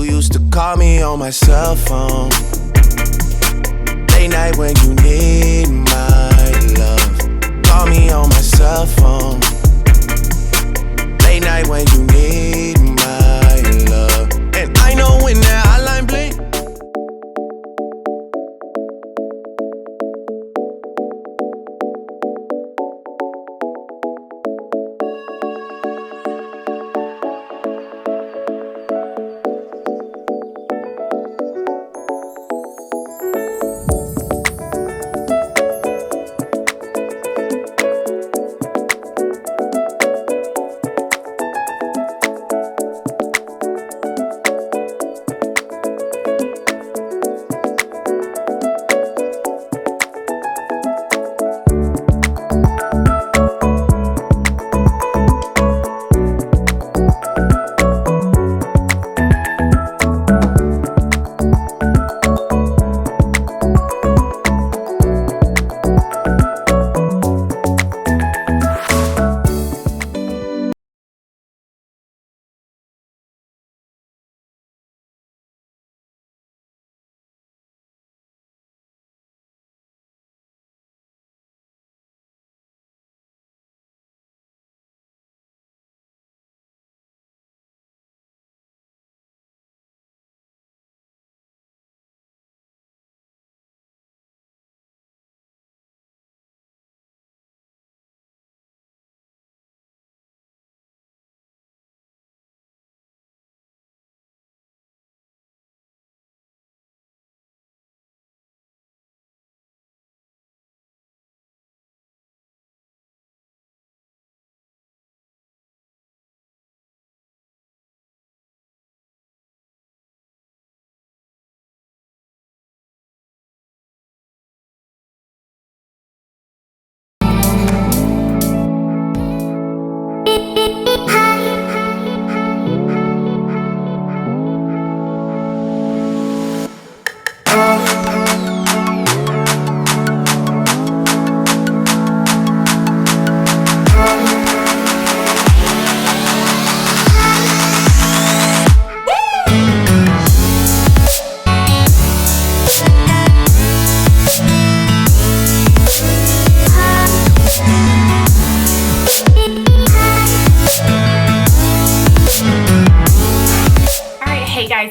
You used to call me on my cell phone. Late night when you need my love. Call me on my cell phone. Late night when you need my love. And I know when that hotline blink.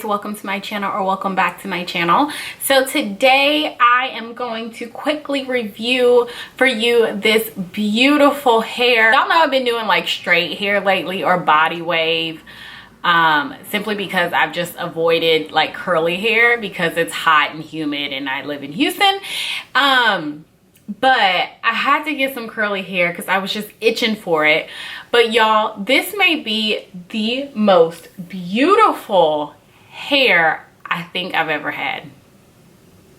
Welcome to my channel, or welcome back to my channel. So today I am going to quickly review for you this beautiful hair. Y'all know I've been doing like straight hair lately or body wave, simply because I've just avoided like curly hair because it's hot and humid and I live in Houston. But I had to get some curly hair because I was just itching for it. But y'all, this may be the most beautiful hair I think I've ever had.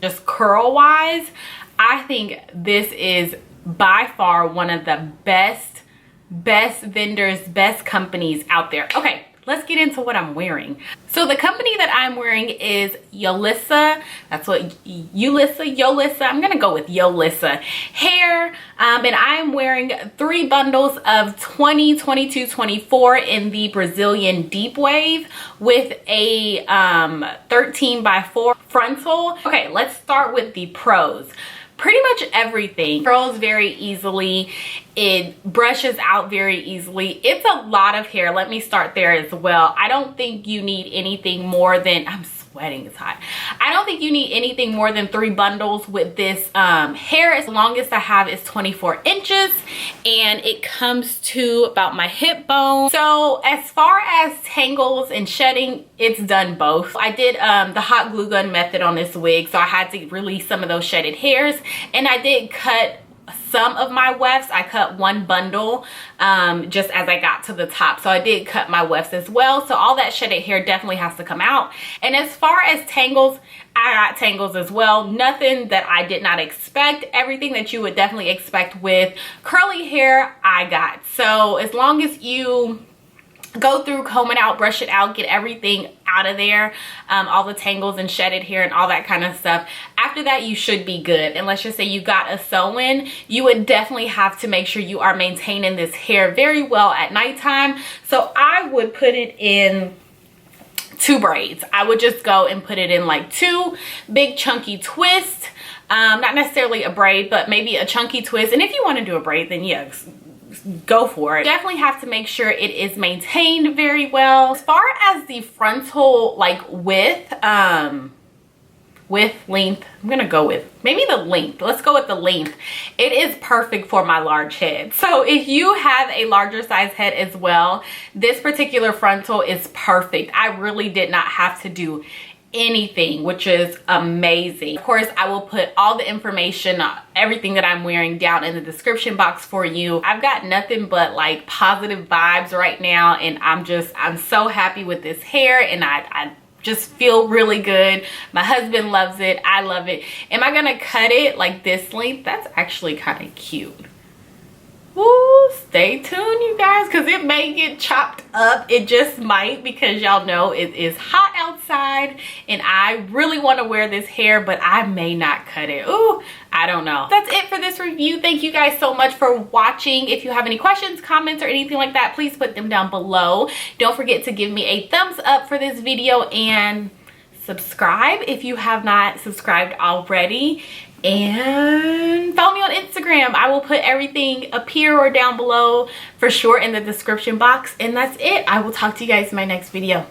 Just curl wise, I think this is by far one of the best vendors, best companies out there. Okay, let's get into what I'm wearing. So the company that I'm wearing is Yolissa. That's what Yolissa. I'm gonna go with Yolissa hair. And I'm wearing 3 bundles of 20, 22, 24 in the Brazilian deep wave with a 13x4 frontal. Okay, let's start with the pros. Pretty much everything curls very easily. It brushes out very easily. It's a lot of hair. Let me start there as well. I don't think you need anything more than, I'm sweating, it's hot. I don't think you need anything more than 3 bundles with this hair. As longest I have is 24 inches and it comes to about my hip bone. So as far as tangles and shedding, it's done both. I did the hot glue gun method on this wig, so I had to release some of those shedded hairs, and I did cut some of my wefts. I cut 1 bundle just as I got to the top, so I did cut my wefts as well. So all that shedded hair definitely has to come out. And as far as tangles, I got tangles as well. Nothing that I did not expect. Everything that you would definitely expect with curly hair, I got. So as long as you go through, comb it out, brush it out, get everything out of there, all the tangles and shedded hair and all that kind of stuff. After that, you should be good. And let's just say you got a sew-in, you would definitely have to make sure you are maintaining this hair very well at nighttime. So I would put it in 2 braids. I would just go and put it in like 2 big chunky twists. Not necessarily a braid, but maybe a chunky twist. And if you want to do a braid, then yeah, go for it. Definitely have to make sure it is maintained very well. As far as the frontal like width length, I'm gonna go with maybe the length. Let's go with the length. It is perfect for my large head. So if you have a larger size head as well, this particular frontal is perfect. I really did not have to do anything, which is amazing. Of course, I will put all the information, everything that I'm wearing down in the description box for you. I've got nothing but like positive vibes right now, and I'm so happy with this hair, and I just feel really good. My husband loves it. I love it. Am I gonna cut it like this length? That's actually kind of cute. Ooh, stay tuned, you guys, because it may get chopped up. It just might, because y'all know it is hot outside and I really want to wear this hair, but I may not cut it. Ooh, I don't know. That's it for this review. Thank you guys so much for watching. If you have any questions, comments, or anything like that, please put them down below. Don't forget to give me a thumbs up for this video and subscribe if you have not subscribed already. And follow me on Instagram. I will put everything up here or down below for sure in the description box. And that's it. I will talk to you guys in my next video.